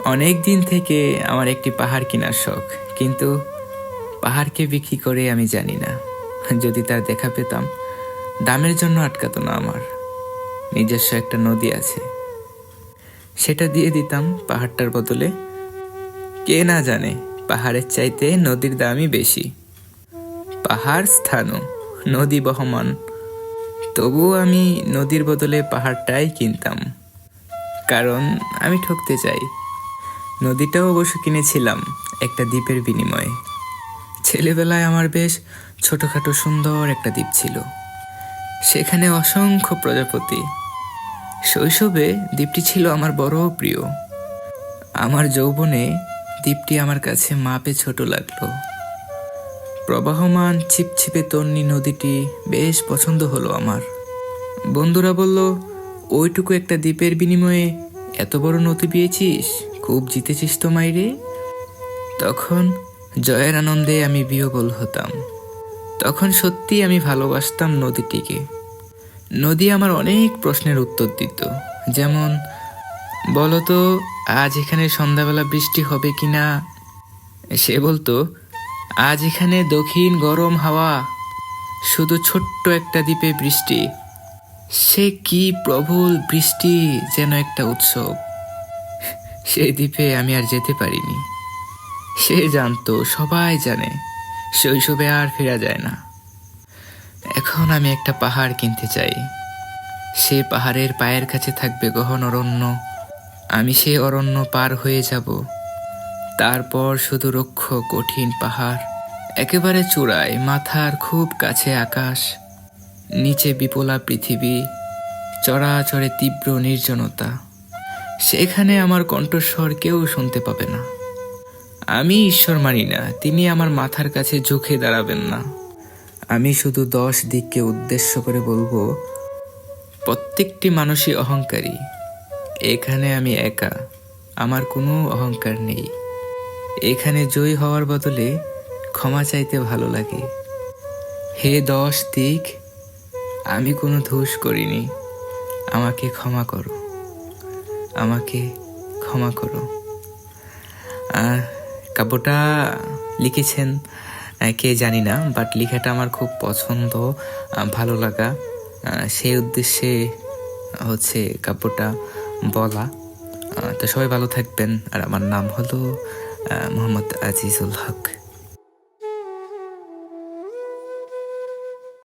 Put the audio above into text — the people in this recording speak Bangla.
অনেক দিন থেকে আমার একটি পাহাড় কেনার শখ, কিন্তু পাহাড়কে বিক্রি করে আমি জানি না। যদি তার দেখা পেতাম, দামের জন্য আটকাতো না। আমার নিজস্ব একটা নদী আছে, সেটা দিয়ে দিতাম পাহাড়টার বদলে। কে না জানে পাহাড়ের চাইতে নদীর দামই বেশি। পাহাড় স্থানু, নদী বহমান, তবুও আমি নদীর বদলে পাহাড়টাই কিনতাম, কারণ আমি ঠকতে চাই। নদীটাও অবশ্য কিনেছিলাম একটা দ্বীপের বিনিময়ে। ছেলেবেলায় আমার বেশ ছোটখাটো সুন্দর একটা দ্বীপ ছিল, সেখানে অসংখ্য প্রজাপতি। শৈশবে দ্বীপটি ছিল আমার বড় প্রিয়। আমার যৌবনে দ্বীপটি আমার কাছে মাপে ছোট লাগলো। প্রবাহমান ছিপছিপে তন্নি নদীটি বেশ পছন্দ হলো আমার। বন্ধুরা বলল, ওইটুকু একটা দ্বীপের বিনিময়ে এত বড় নদী পেয়েছিস, খুব জিতেছিস তো মাইরে। তখন জয়ের আনন্দে আমি বিহ্বল হতাম। তখন সত্যি আমি ভালোবাসতাম নদীটিকে। নদী আমার অনেক প্রশ্নের উত্তর দিত, যেমন, বলতো আজ এখানে সন্ধ্যাবেলা বৃষ্টি হবে কিনা। সে বলতো, আজ এখানে দক্ষিণ গরম হাওয়া, শুধু ছোট্ট একটা দ্বীপে বৃষ্টি। সে কি প্রবল বৃষ্টি, যেন একটা উৎসব। সেই দ্বীপে আমি আর যেতে পারিনি। সে জানতো, সবাই জানে, শৈশবে আর ফেরা যায় না। এখন আমি একটা পাহাড় কিনতে চাই। সে পাহাড়ের পায়ের কাছে থাকবে গহন অরণ্য। আমি সে অরণ্য পার হয়ে যাব। তারপর শুধু রুক্ষ কঠিন পাহাড়, একেবারে চূড়ায় মাথার খুব কাছে আকাশ, নিচে বিপুলা পৃথিবী, চড়াচড়ে তীব্র নির্জনতা। সেখানে আমার কণ্ঠস্বর কেউ শুনতে পাবে না। আমি ঈশ্বর মানি না, তিনি আমার মাথার কাছে ঝুঁকে দাঁড়াবেন না। আমি শুধু 10 দিককে উদ্দেশ্য করে বলবো, প্রত্যেকটি মানুষই অহংকারী। এখানে আমি একা, আমার কোনো অহংকার নেই। এখানে জয়ী হওয়ার বদলে ক্ষমা চাইতে ভালো লাগে। হে 10 দিক, আমি কোনো দোষ করিনি, আমাকে ক্ষমা করো, আমাকে ক্ষমা করো। কাব্যটা লিখেছেন কে জানি না, বাট লেখাটা আমার খুব পছন্দ, ভালো লাগা, সেই উদ্দেশ্যে হচ্ছে কাব্যটা বলা। তো সবাই ভালো থাকবেন। আর আমার নাম হলো মোহাম্মদ আজিজুল হক।